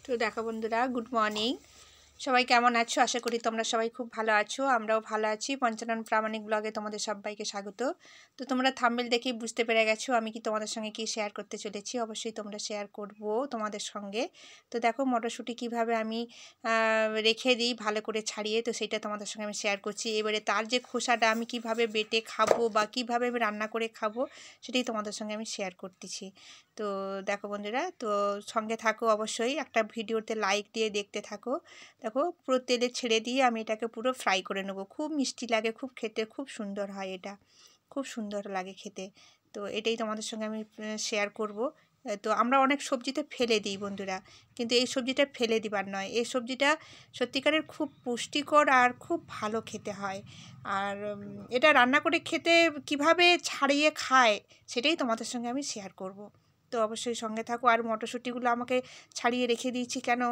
তো দেখো বন্ধুরা, গুড মর্নিং। সবাই কেমন আছো? আশা করি তোমরা সবাই খুব ভালো আছো। আমরাও ভালো আছি। পঞ্চানন প্রামাণিক ব্লগে তোমাদের সবাইকে স্বাগত। তো তোমরা থাম্বনেল দেখেই বুঝতে পেরে গেছো আমি কি তোমাদের সঙ্গে কি শেয়ার করতে চলেছি। অবশ্যই তোমরা শেয়ার করব তোমাদের সঙ্গে। তো দেখো মটরশুঁটি কিভাবে আমি রেখে দিই ভালো করে ছাড়িয়ে, তো সেটা তোমাদের সঙ্গে আমি শেয়ার করছি। এবারে তার যে খোসাটা আমি কিভাবে বেটে খাবো বা কিভাবে আমি রান্না করে খাবো সেটাই তোমাদের সঙ্গে আমি শেয়ার করতেছি। তো দেখো বন্ধুরা, তো সঙ্গে থাকো, অবশ্যই একটা ভিডিওতে লাইক দিয়ে দেখতে থাকো। দেখো পুরো তেলে ছেড়ে দিয়ে আমি এটাকে পুরো ফ্রাই করে নেবো। খুব মিষ্টি লাগে, খুব খেতে খুব সুন্দর হয়, এটা খুব সুন্দর লাগে খেতে। তো এটাই তোমাদের সঙ্গে আমি শেয়ার করব। তো আমরা অনেক সবজিতে ফেলে দিই বন্ধুরা, কিন্তু এই সবজিটা ফেলে দিবার নয়। এই সবজিটা সত্যিকারের খুব পুষ্টিকর আর খুব ভালো খেতে হয়। আর এটা রান্না করে খেতে কিভাবে ছাড়িয়ে খায় সেটাই তোমাদের সঙ্গে আমি শেয়ার করব। তো অবশ্যই সঙ্গে থাকো। আর মটরশুঁটিগুলো আমাকে ছাড়িয়ে রেখে দিয়েছি কেন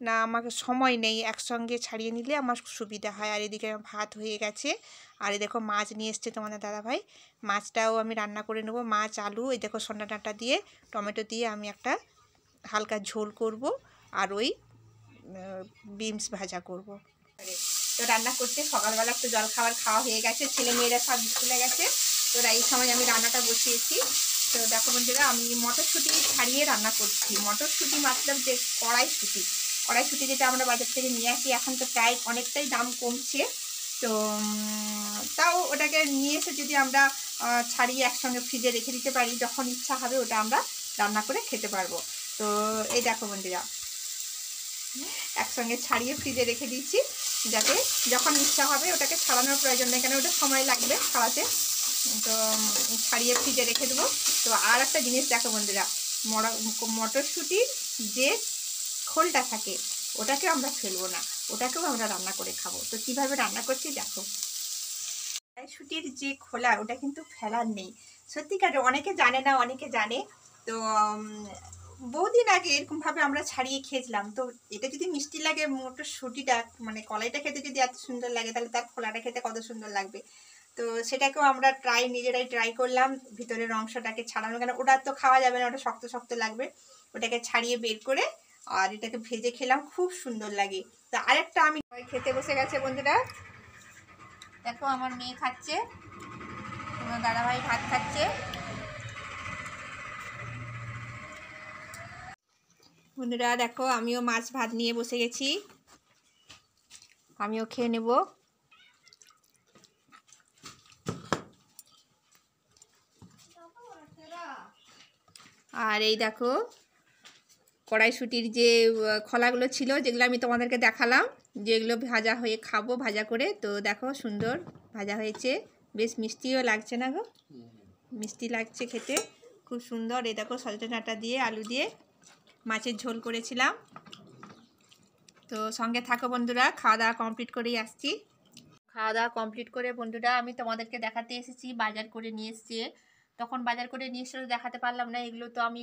না, আমাকে সময় নেই, একসঙ্গে ছাড়িয়ে নিলে আমার সুবিধা হয়। আর এদিকে ভাত হয়ে গেছে। আর এই দেখো মাছ নিয়ে এসছে তোমাদের দাদাভাই, মাছটাও আমি রান্না করে নেবো। মাছ আলু এই দেখো সন্না ডাঁটা দিয়ে টমেটো দিয়ে আমি একটা হালকা ঝোল করব, আর ওই বিনস ভাজা করব। তো রান্না করতে সকালবেলা একটু জল খাওয়া হয়ে গেছে, ছেলে মেয়েরা সব স্কুলে গেছে। তো এই সময় আমি রান্নাটা বসিয়েছি। তো দেখো বন্ধুরা, আমি মটরশুঁটি ছাড়িয়ে রান্না করছি। মটরশুঁটি মতলব যে কড়াইশুঁটি যেটা আমরা বাজার থেকে নিয়ে আসি, এখন তো প্রায় অনেকটাই দাম কমছে। তো তাও ওটাকে নিয়ে এসে যদি আমরা ছাড়িয়ে একসঙ্গে ফ্রিজে রেখে দিতে পারি, যখন ইচ্ছা হবে ওটা আমরা রান্না করে খেতে পারবো। তো এই দেখো বন্ধুরা, একসঙ্গে ছাড়িয়ে ফ্রিজে রেখে দিচ্ছি, যাতে যখন ইচ্ছা হবে ওটাকে ছাড়ানোর প্রয়োজন নেই, কেন ওটা সময় লাগবে ছাড়াতে। তো ছাড়িয়ে ফ্রিজে রেখে দেবো। তো আর একটা জিনিস দেখো বন্ধুরা, মটরশুঁটির যে খোলটা থাকে ওটাকে আমরা ফেলবো না, ওটাকেও আমরা রান্না করে খাবো। তো কিভাবে রান্না করছি দেখো। কড়াইশুঁটির যে খোলা ওটা কিন্তু ফেলার নেই। সত্যিকারে অনেকে জানে না, অনেকে জানে। তো বহুদিন আগে এরকমভাবে আমরা ছাড়িয়ে খেয়েছিলাম। তো এটা যদি মিষ্টি লাগে, মটরশুঁটিটা মানে কলাইটা খেতে যদি এত সুন্দর লাগে, তাহলে তার খোলাটা খেতে কত সুন্দর লাগবে। তো সেটাকেও আমরা নিজেরাই ট্রাই করলাম, ভিতরের অংশটাকে ছাড়ানো, কেন ওটা তো খাওয়া যাবে না, ওটা শক্ত শক্ত লাগবে। ওটাকে ছাড়িয়ে বের করে আর এটাকে ভেজে খেলাম, খুব সুন্দর লাগে। তো আরেকটা আমি খেতে বসে গেছে বন্ধুরা, দেখো আমার মেয়ে খাচ্ছে, তোমার দাদাভাই ভাত খাচ্ছে। বন্ধুরা দেখো, আমিও মাছ ভাত নিয়ে বসে গেছি, আমিও খেয়ে নেব। আর এই দেখো কড়াইশুঁটির যে খোলাগুলো ছিল, যেগুলো আমি তোমাদেরকে দেখালাম, যেগুলো ভাজা হয়ে খাবো ভাজা করে। তো দেখো সুন্দর ভাজা হয়েছে, বেশ মিষ্টিও লাগছে না গো, মিষ্টি লাগছে খেতে, খুব সুন্দর। এই দেখো সজনে ডাঁটা দিয়ে আলু দিয়ে মাছের ঝোল করেছিলাম। তো সঙ্গে থাকো বন্ধুরা, খাওয়া দাওয়া কমপ্লিট করেই আসছি। খাওয়া দাওয়া কমপ্লিট করে বন্ধুরা আমি তোমাদেরকে দেখাতে এসেছি, বাজার করে নিয়ে এসছে। তখন বাজার করে নিয়ে এসে দেখাতে পারলাম না, এগুলো তো আমি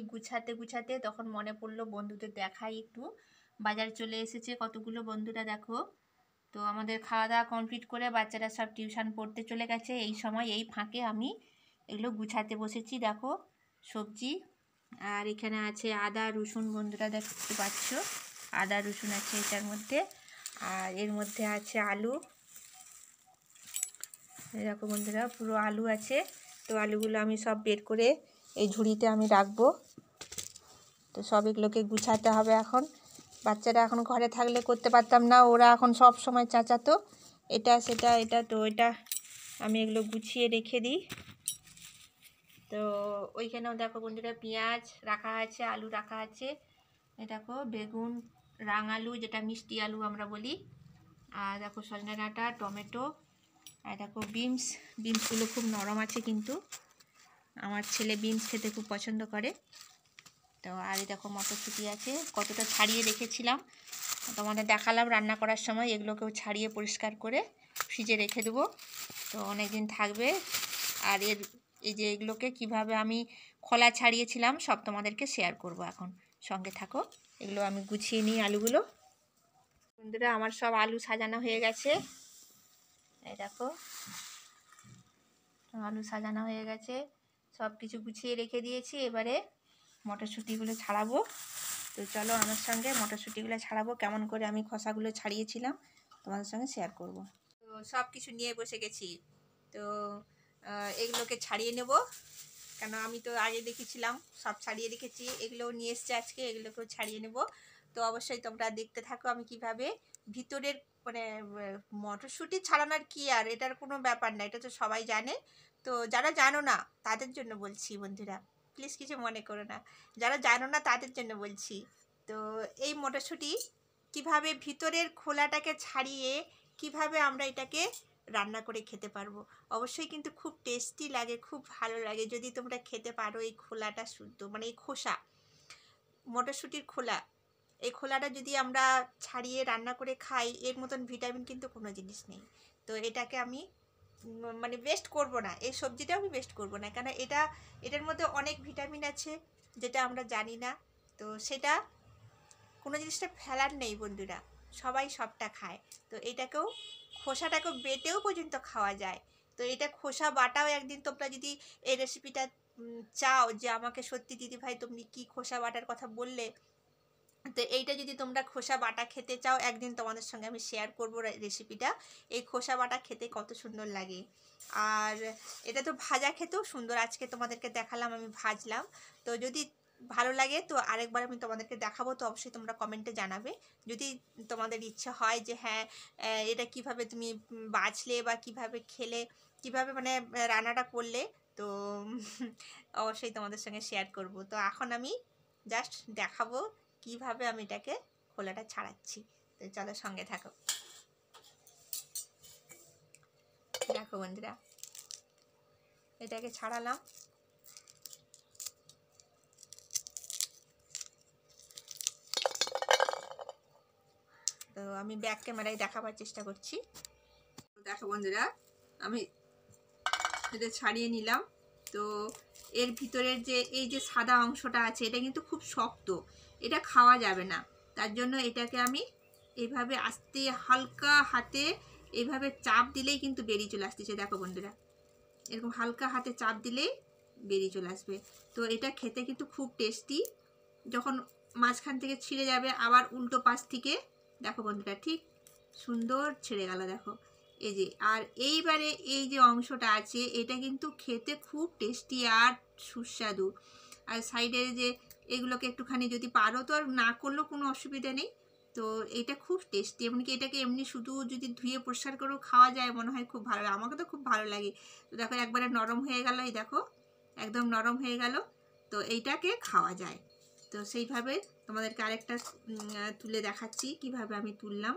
গুছাতে তখন মনে পড়লো বন্ধুদের দেখাই একটু। বাজার চলে এসেছে কতগুলো বন্ধুরা দেখো। তো আমাদের খাওয়া দাওয়া কমপ্লিট করে বাচ্চারা সব টিউশন পড়তে চলে গেছে। এই সময় এই ফাঁকে আমি এগুলো গুছাতে বসেছি। দেখো সবজি, আর এখানে আছে আদা রসুন, বন্ধুরা দেখতে পাচ্ছ আদা রসুন আছে এটার মধ্যে। আর এর মধ্যে আছে আলু, দেখো বন্ধুরা পুরো আলু আছে। তো আলুগুলো আমি সব বের করে এই ঝুড়িতে আমি রাখবো। তো সব এগুলোকে গুছাতে হবে এখন। বাচ্চারা এখন ঘরে থাকলে করতে পারতাম না, ওরা এখন সব সময় চাচাতো এটা সেটা এটা, তো এটা আমি এগুলো গুছিয়ে রেখে দিই। তো ওইখানেও দেখো বন্ধুরা পেঁয়াজ রাখা আছে, আলু রাখা আছে, এ দেখো বেগুন, রাঙালু যেটা মিষ্টি আলু আমরা বলি, আর দেখো সজনে ডাঁটা, টমেটো, আর দেখো বিনসগুলো খুব নরম আছে, কিন্তু আমার ছেলে বিনস খেতে খুব পছন্দ করে। তো আর এই দেখো মটরশুঁটি আছে, কতটা ছাড়িয়ে রেখেছিলাম তোমাদের দেখালাম রান্না করার সময়। এগুলোকেও ছাড়িয়ে পরিষ্কার করে ফ্রিজে রেখে দেবো, তো অনেক দিন থাকবে। আর এই যে এগুলোকে কিভাবে আমি খোলা ছাড়িয়েছিলাম সব তোমাদেরকে শেয়ার করব এখন, সঙ্গে থাকো। এগুলো আমি গুছিয়ে নিই আলুগুলো। বন্ধুরা আমার সব আলু সাজানো হয়ে গেছে, এই দেখো আলু সাজানো হয়ে গেছে, সব কিছু গুছিয়ে রেখে দিয়েছি। এবারে মটরশুঁটিগুলো ছাড়াবো। তো চলো আমার সঙ্গে মটরশুঁটিগুলো ছাড়াবো, কেমন করে আমি খোসাগুলো ছাড়িয়েছিলাম তোমাদের সঙ্গে শেয়ার করব। তো সব কিছু নিয়ে বসে গেছি। তো এগুলোকে ছাড়িয়ে নেব, কেন আমি তো আগে দেখেছিলাম সব ছাড়িয়ে রেখেছি, এগুলোও নিয়ে এসছে আজকে, এগুলোকেও ছাড়িয়ে নেব। তো অবশ্যই তোমরা দেখতে থাকো আমি কিভাবে ভিতরের মানে মটরশুঁটি ছাড়ানোর কি আর এটার কোনো ব্যাপার না, এটা তো সবাই জানে। তো যারা জানো না তাদের জন্য বলছি বন্ধুরা, প্লিজ কিছু মনে করো না, যারা জানো না তাদের জন্য বলছি। তো এই মটরশুঁটি কিভাবে ভিতরের খোলাটাকে ছাড়িয়ে কিভাবে আমরা এটাকে রান্না করে খেতে পারবো, অবশ্যই কিন্তু খুব টেস্টি লাগে, খুব ভালো লাগে যদি তোমরা খেতে পারো। এই খোলাটা শুদ্ধ মানে এই খোসা, মটরশুঁটির খোলা, এই খোলাটা যদি আমরা ছাড়িয়ে রান্না করে খাই, এর মতন ভিটামিন কিন্তু কোনো জিনিস নেই। তো এটাকে আমি মানে ওয়েস্ট করব না, এই সবজিটাও আমি ওয়েস্ট করব না, কেন এটার মধ্যে অনেক ভিটামিন আছে যেটা আমরা জানি না। তো সেটা কোনো জিনিসটা ফেলার নেই বন্ধুরা, সবাই সবটা খায়। তো এটাকেও খোসাটাকেও বেটেও পর্যন্ত খাওয়া যায়। তো এটা খোসা বাটাও একদিন তোমরা যদি এই রেসিপিটা চাও যে আমাকে সত্যি দিদিভাই তুমি কি খোসা বাটার কথা বললে, তো এইটা যদি তোমরা খোসা বাটা খেতে চাও একদিন তোমাদের সঙ্গে আমি শেয়ার করব রেসিপিটা। এই খোসা বাটা খেতে কত সুন্দর লাগে, আর এটা তো ভাজা খেতেও সুন্দর। আজকে তোমাদেরকে দেখালাম আমি ভাজলাম। তো যদি ভালো লাগে তো আরেকবার আমি তোমাদেরকে দেখাবো, তো অবশ্যই তোমরা কমেন্টে জানাবে যদি তোমাদের ইচ্ছা হয় যে হ্যাঁ এটা কিভাবে তুমি বাছলে বা কিভাবে খেলে, কিভাবে মানে রান্নাটা করলে। তো অবশ্যই তোমাদের সঙ্গে শেয়ার করব। তো এখন আমি জাস্ট দেখাবো কিভাবে আমি এটাকে খোলাটা ছাড়াচ্ছি। তো চলো সঙ্গে থাকো। দেখো বন্ধুরা, এটাকে ছাড়ালাম। তো আমি ব্যাক ক্যামেরায় দেখাবার চেষ্টা করছি। দেখো বন্ধুরা, আমি এটা ছাড়িয়ে নিলাম। তো এর ভিতরের যে এই যে সাদা অংশটা আছে এটা কিন্তু খুব শক্ত, এটা খাওয়া যাবে না। তার জন্য এটাকে আমি এইভাবে আস্তে হালকা হাতে এইভাবে চাপ দিলেই কিন্তু বেরিয়ে চলে আসতেছে। দেখো বন্ধুরা, এরকম হালকা হাতে চাপ দিলেই বেরিয়ে চলে আসবে। তো এটা খেতে কিন্তু খুব টেস্টি। যখন মাঝখান থেকে ছিঁড়ে যাবে আবার উল্টো পাশ থেকে দেখো বন্ধুরা ঠিক সুন্দর ছিঁড়ে গেল। দেখো এই যে, আর এইবারে এই যে অংশটা আছে এটা কিন্তু খেতে খুব টেস্টি আর সুস্বাদু। আর সাইডে যে এগুলোকে একটুখানি যদি পারো, তো আর না করলেও কোনো অসুবিধা নেই। তো এটা খুব টেস্টি, এমনকি এটাকে এমনি শুধু যদি ধুয়ে পরিষ্কার করেও খাওয়া যায় মনে হয় খুব ভালো, আমাকে তো খুব ভালো লাগে। তো দেখো একবারে নরম হয়ে গেল, এই দেখো একদম নরম হয়ে গেল। তো এইটাকে খাওয়া যায়। তো সেইভাবে তোমাদেরকে আরেকটা তুলে দেখাচ্ছি কিভাবে আমি তুললাম।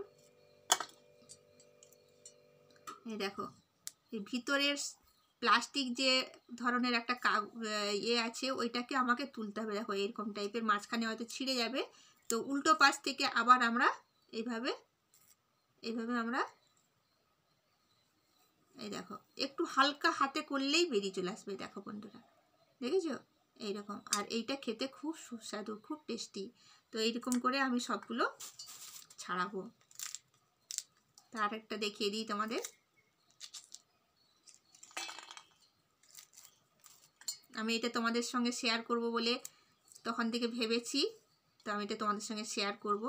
এই দেখো, এই ভিতরের প্লাস্টিক যে ধরনের একটা ইয়ে আছে ওইটাকে আমাকে তুলতে হবে। দেখো এরকম টাইপের, মাঝখানে হয়তো ছিঁড়ে যাবে। তো উল্টো পাশ থেকে আবার আমরা এইভাবে আমরা এই দেখো একটু হালকা হাতে করলেই বেরিয়ে চলে আসবে। দেখো বন্ধুরা, দেখেছো এইরকম। আর এইটা খেতে খুব সুস্বাদু, খুব টেস্টি। তো এইরকম করে আমি সবগুলো ছাড়াবো। তো আরেকটা দেখিয়ে দিই তোমাদের। আমি এটা তোমাদের সঙ্গে শেয়ার করব বলে তখন থেকে ভেবেছি, তো আমি এটা তোমাদের সঙ্গে শেয়ার করব।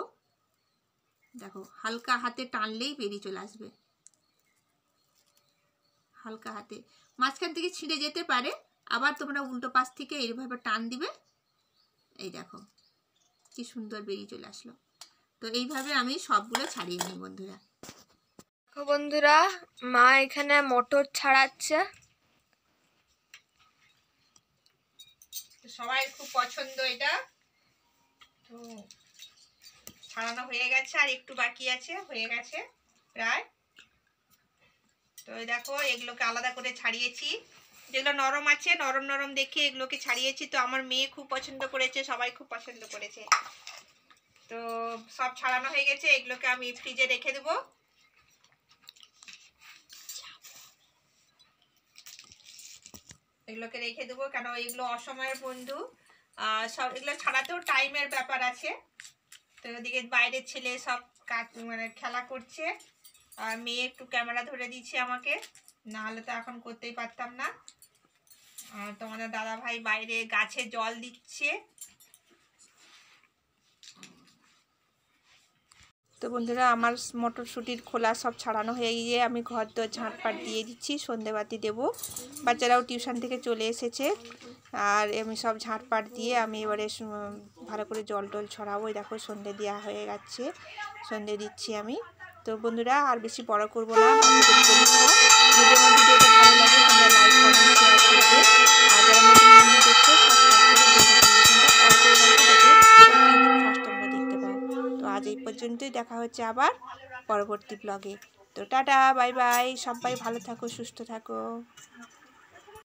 দেখো হালকা হাতে টানলেই বেরিয়ে চলে আসবে, হালকা হাতে। মাঝখান থেকে ছিঁড়ে যেতে পারে, আবার তোমরা উল্টো পাশ থেকে এইভাবে টান দিবে। এই দেখো কি সুন্দর বেরিয়ে চলে আসলো। তো এইভাবে আমি সবগুলো ছাড়িয়ে নিই বন্ধুরা। দেখো বন্ধুরা, মা এখানে মটর ছাড়াচ্ছে। সবাই খুব পছন্দ এটা। তো ছাড়ানো হয়ে গেছে, আর একটু বাকি আছে, হয়ে গেছে প্রায়। তো দেখো এগুলোকে আলাদা করে ছাড়িয়েছি, যেগুলো নরম আছে নরম নরম দেখে এগুলোকে ছাড়িয়েছি। তো আমার মেয়ে খুব পছন্দ করেছে, সবাই খুব পছন্দ করেছে। তো সব ছাড়ানো হয়ে গেছে, এগুলোকে আমি ফ্রিজে রেখে দেবো। এগুলোকে রেখে দেবো কেন এগুলো অসময়ের বন্ধু। সব এগুলো ছাড়াতেও টাইমের ব্যাপার আছে। তো ওদিকে বাইরের ছেলে সব কাজ মানে খেলা করছে, আর মেয়ে একটু ক্যামেরা ধরে দিচ্ছে আমাকে, নাহলে তো এখন করতেই পারতাম না। আর তোমাদের দাদা ভাই বাইরে গাছে জল দিচ্ছে। তো বন্ধুরা আমার মটরশুঁটির খোলা সব ছাড়ানো হয়ে গিয়ে আমি ঘর দর ঝাঁটপাট দিয়ে দিচ্ছি, সন্ধেবাতি দেব। বাচ্চারাও টিউশন থেকে চলে এসেছে আর আমি সব ঝাঁটপাট দিয়ে আমি এবারে ভালো করে জল টল ছড়াবো। দেখো সন্ধে দেওয়া হয়ে গেছে, সন্ধে দিচ্ছি আমি। তো বন্ধুরা আর বেশি বড় করব না, যদি আমার ভিডিওটা ভালো লাগে তোমরা লাইক কমেন্ট শেয়ার করবে। আর যারা নতুন বন্ধু দেখছো সাবস্ক্রাইব করে নোটিফিকেশনটা অন করে রাখবে, যাতে প্রতিদিন ফার্স্ট তোমরা দেখতে পাও। তো আজ এই পর্যন্তই, দেখা হচ্ছে আবার পরবর্তী ব্লগে। তো টাটা, বাই বাই, সবাই ভালো থাকো, সুস্থ থাকো।